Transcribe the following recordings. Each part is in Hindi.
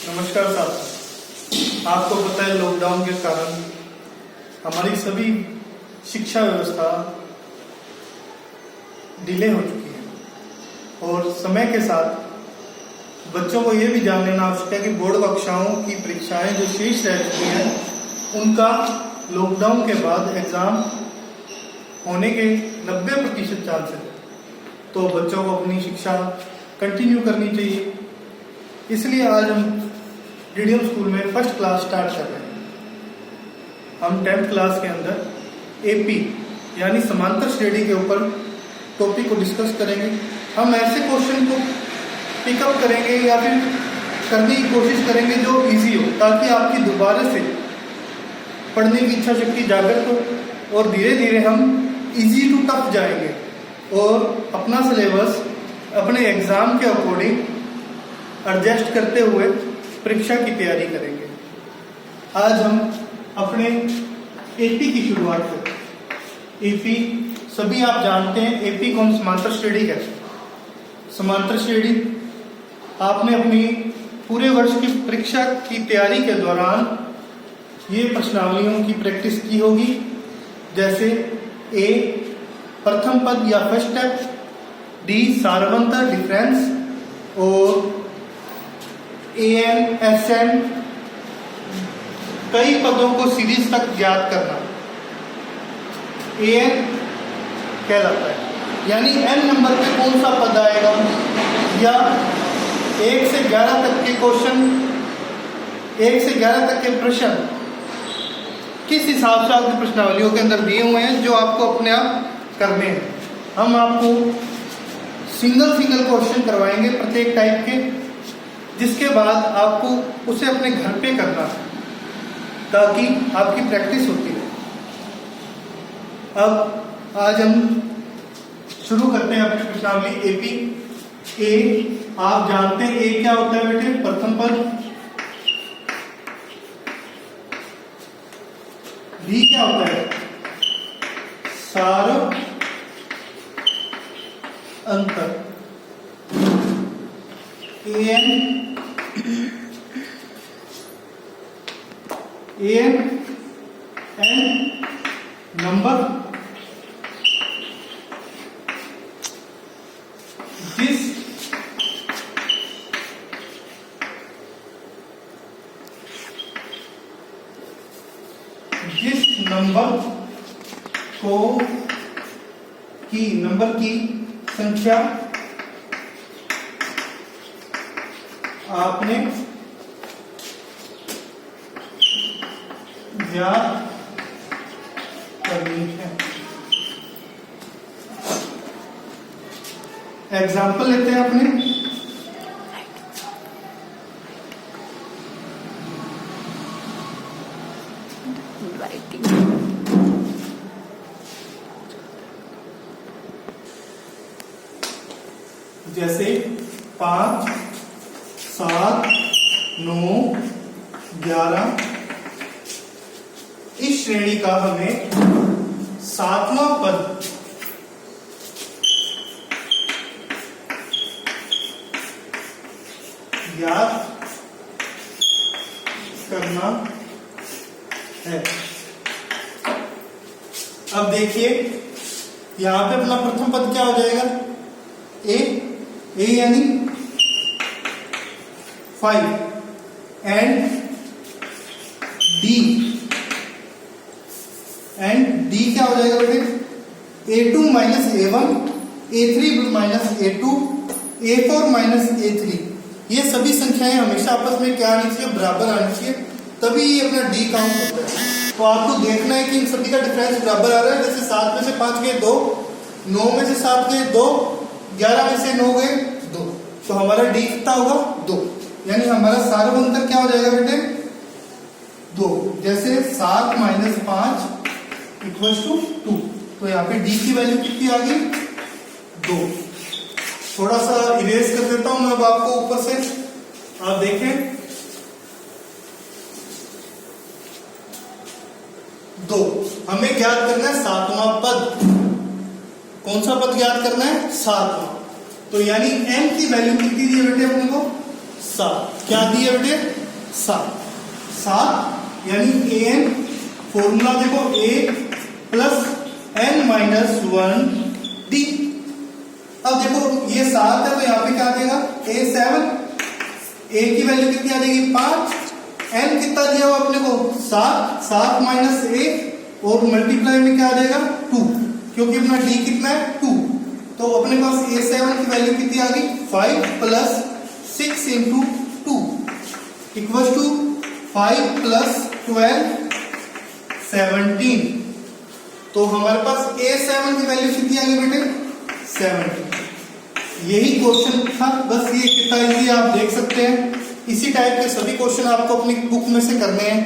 नमस्कार साथियों, आपको पता है लॉकडाउन के कारण हमारी सभी शिक्षा व्यवस्था डिले हो चुकी है और समय के साथ बच्चों को यह भी जान लेना आवश्यक है कि बोर्ड कक्षाओं की परीक्षाएं जो शेष रह चुकी हैं उनका लॉकडाउन के बाद एग्जाम होने के 90% चांस है। तो बच्चों को अपनी शिक्षा कंटिन्यू करनी चाहिए। इसलिए आज हम डीडीएम स्कूल में फर्स्ट क्लास स्टार्ट कर रहे हैं। हम 10th क्लास के अंदर एपी यानी समांतर श्रेणी के ऊपर टॉपिक को डिस्कस करेंगे। हम ऐसे क्वेश्चन को पिकअप करेंगे या फिर करने की कोशिश करेंगे जो इजी हो, ताकि आपकी दोबारा से पढ़ने की इच्छा शक्ति जागृत हो और धीरे धीरे हम इजी टू टफ जाएंगे और अपना सिलेबस अपने एग्जाम के अकॉर्डिंग एडजस्ट करते हुए परीक्षा की तैयारी करेंगे। आज हम अपने एपी की शुरुआत करें। एपी सभी आप जानते हैं, एपी कौन समांतर श्रेणी है। समांतर श्रेणी आपने अपनी पूरे वर्ष की परीक्षा की तैयारी के दौरान ये प्रश्नावलियों की प्रैक्टिस की होगी, जैसे ए प्रथम पद या फर्स्ट स्टेप, डी सारवंतर डिफरेंस और एन एसएन कई पदों को सीरीज तक ज्ञात करना एन कहलाता है। यानी एन नंबर पे कौन सा पद आएगा या 1 से 11 तक के क्वेश्चन, 1 से 11 तक के प्रश्न किस हिसाब से आपकी प्रश्नावलियों के अंदर दिए हुए हैं जो आपको अपने आप करने हैं। हम आपको सिंगल क्वेश्चन करवाएंगे प्रत्येक टाइप के, जिसके बाद आपको उसे अपने घर पे करना ताकि आपकी प्रैक्टिस होती है। अब आज हम शुरू करते हैं अपनी प्रश्नावली एपी। ए आप जानते हैं ए क्या होता है बेटे? प्रथम पद। बी क्या होता है? सार अंतर। N number. जिस नंबर की संख्या आपने ज्ञात करनी है। एग्जाम्पल लेते हैं अपने। जैसे 5, 7, 9, 11 इस श्रेणी का हमें 7वां पद याद करना है। अब देखिए यहां पे अपना प्रथम पद क्या हो जाएगा? ए यानी 5 एंड डी क्या हो जाएगा बेटे? A2 minus A1, A3 minus A2, A4 minus A3। ये सभी संख्याएं हमेशा आपस में क्या आनी चाहिए? बराबर आनी चाहिए, तभी ये अपना डी काउंट होता है। तो आपको देखना है कि इन सभी का डिफरेंस बराबर आ रहा है। जैसे 7 में से 5 गए 2, 9 में से 7 गए 2, 11 में से 9 गए 2, तो हमारा डी कितना होगा? 2। यानी हमारा सारवंतर क्या हो जाएगा बेटे? 2। जैसे 7 माइनस 5 इक्वल्स टू 2, तो यहाँ पे डी की वैल्यू कितनी आ गई? 2। थोड़ा सा इरेज कर देता हूं मैं अब आपको ऊपर से, आप देखें। 2 हमें ज्ञात करना है 7वां पद। कौन सा पद ज्ञात करना है? 7वां। तो यानी n की वैल्यू कितनी दी है बेटे अपने को? 7। क्या दी है बेटे? 7 यानी an फॉर्मूला देखो a plus n minus 1 d। अब देखो ये 7 है तो यहाँ पे क्या आ जाएगा a7, a की वैल्यू कितनी आ जाएगी 5, n कितना दिया हुआ अपने को 7 माइनस a और मल्टीप्लाई में क्या आ जाएगा 2, क्योंकि अपना d कितना है 2, तो अपने पास a7 की वैल्यू कितनी आ गई 5 plus 6 into 2 equal to 5 plus 12 17। तो हमारे पास a7 की वैल्यू कितनी आ गई बेटे 70। यही क्वेश्चन था, बस ये कितना इजी आप देख सकते हैं। इसी टाइप के सभी क्वेश्चन आपको अपनी बुक में से करने हैं।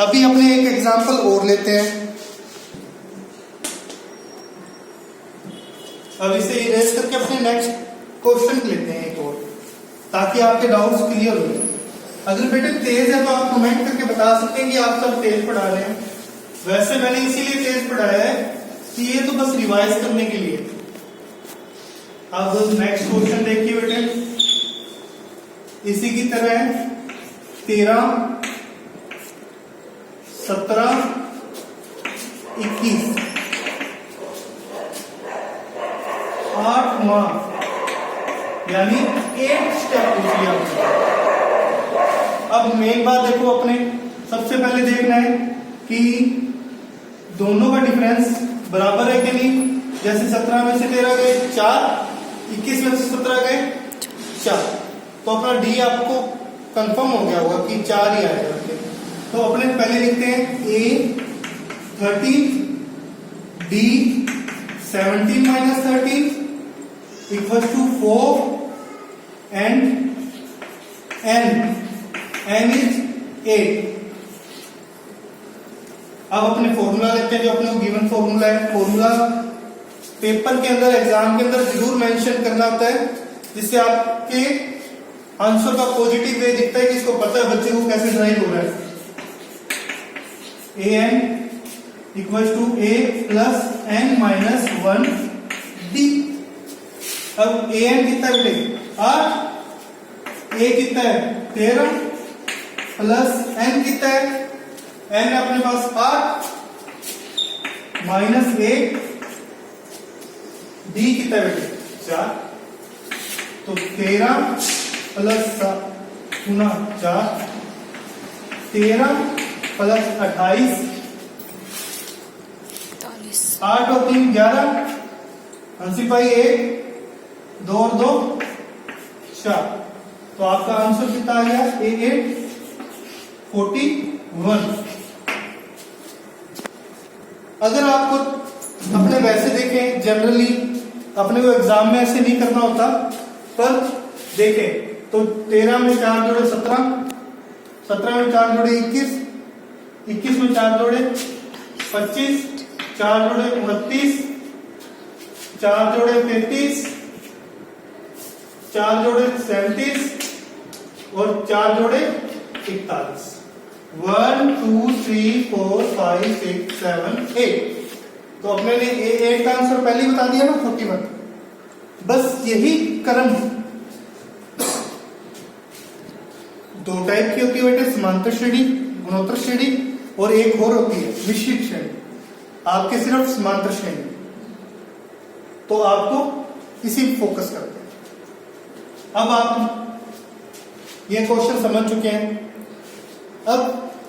अभी अपने एक एग्जांपल और लेते हैं। अब इसे इरेज करके अपने नेक्स्ट क्वेश्चन लेते हैं एक और, ताकि आपके डाउट्स क्लियर हो जाए। अगर बेटे तेज है तो आप कमेंट करके बता सकते हैं कि आप सब तेज पढ़ा रहे हैं। वैसे मैंने इसीलिए तेज पढ़ाया है कि ये तो बस रिवाइज करने के लिए। अब नेक्स्ट क्वेश्चन देखिए बेटे, इसी की तरह 13, 17, 21 8वां यानी 8 स्टेप पूछ लिया। अब मेन बात देखो, अपने सबसे पहले देखना है कि दोनों का डिफरेंस बराबर है कि नहीं। जैसे 17 में से 13 गए 4, 21 में से 17 गए 4, तो अपना डी आपको कंफर्म हो गया होगा कि 4 ही आएगा। तो अपने पहले लिखते हैं a 13, d 17 minus 13 equal to 4 and n is 8। अब अपने फॉर्मूला लेते हैं, जो अपने गिवन फॉर्मूला है। फॉर्मूला पेपर के अंदर, एग्जाम के अंदर जरूर मेंशन करना होता है, जिससे आपके आंसर का पॉजिटिव वे दिखता है कि इसको पता है बच्चे को कैसे ड्राइव हो रहा है। an equal to a plus n minus 1 d। अब an कितना है बेटे 8, a कितना है 13 प्लस n कितना है, n अपने पास 8 माइनस 1 d कितना है बेटे 4। तो 13 प्लस 4 13 प्लस 28 8 और 3 11 अंसिफाई 1 2 और 2 4। तो आपका आंसर कितना आ गया A8 41। अगर आपको अपने वैसे देखें, जनरली अपने को एग्जाम में ऐसे नहीं करना होता, पर देखें तो 13 में 4 जोड़े 17, 17 में 4 जोड़े 21, 21 में 4 जोड़े 25, 4 जोड़े 29, 4 जोड़े 33, 4 जोड़े 37 और 4 जोड़े 41। 1 2 3 4 5 6 7 8। तो अपने ने A8 का आंसर पहले ही बता दिया ना 41। बस यही क्रम दो टाइप की होती है बेटे, समांतर श्रेणी, गुणोत्तर श्रेणी, और एक और होती है मिश्रित श्रेणी। आपके सिर्फ समांतर श्रेणी, तो आपको इसी फोकस करते हैं। अब आप ये क्वेश्चन समझ चुके हैं। अब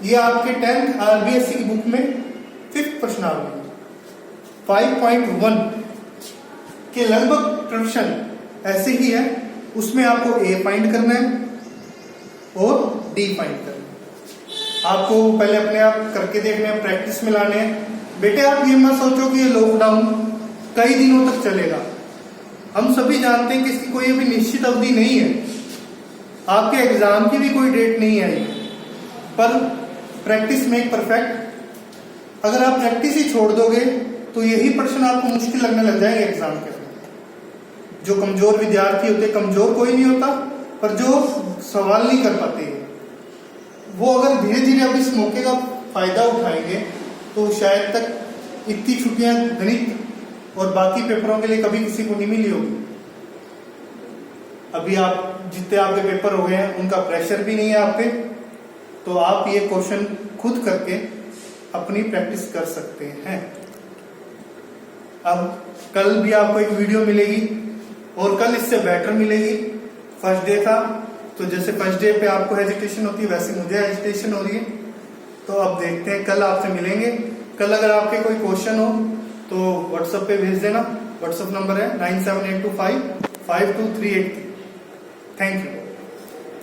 ये आपके 10th आरबीएससी की बुक में 5th प्रश्नावली 5.1 के लगभग प्रश्न ऐसे ही है। उसमें आपको A फाइंड करना है और D फाइंड करना है। आपको पहले अपने आप करके देखने हैं, प्रैक्टिस में लाने हैं। बेटे आप ये मत सोचो कि ये लॉकडाउन कई दिनों तक चलेगा। हम सभी जानते हैं कि इसकी कोई अभी निश्चित अवधि नहीं है, आपके एग्जाम की भी कोई डेट नहीं आई, पर प्रैक्टिस मेक परफेक्ट। अगर आप प्रैक्टिस ही छोड़ दोगे तो यही प्रश्न आपको मुश्किल लगने लग जाएंगे एग्जाम के समय। जो कमजोर विद्यार्थी होते, कमजोर कोई नहीं होता, पर जो सवाल नहीं कर पाते, वो अगर धीरे धीरे अब इस मौके का फायदा उठाएंगे तो शायद तक इतनी छुट्टियां गणित और बाकी पेपरों के लिए कभी किसी को नहीं मिली होगी। अभी आप जितने आपके पेपर हो गए हैं उनका प्रेशर भी नहीं है आप पे, तो आप ये क्वेश्चन खुद करके अपनी प्रैक्टिस कर सकते हैं। अब कल भी आपको एक वीडियो मिलेगी और कल इससे बेटर मिलेगी। फर्स्ट डे था तो जैसे फर्स्ट डे पे आपको हेजिटेशन होती है वैसे मुझे हेजिटेशन हो रही है। तो अब देखते हैं, कल आपसे मिलेंगे। कल अगर आपके कोई क्वेश्चन हो तो व्हाट्सएप पे भेज देना। व्हाट्सएप नंबर है 9782552383। Thank you.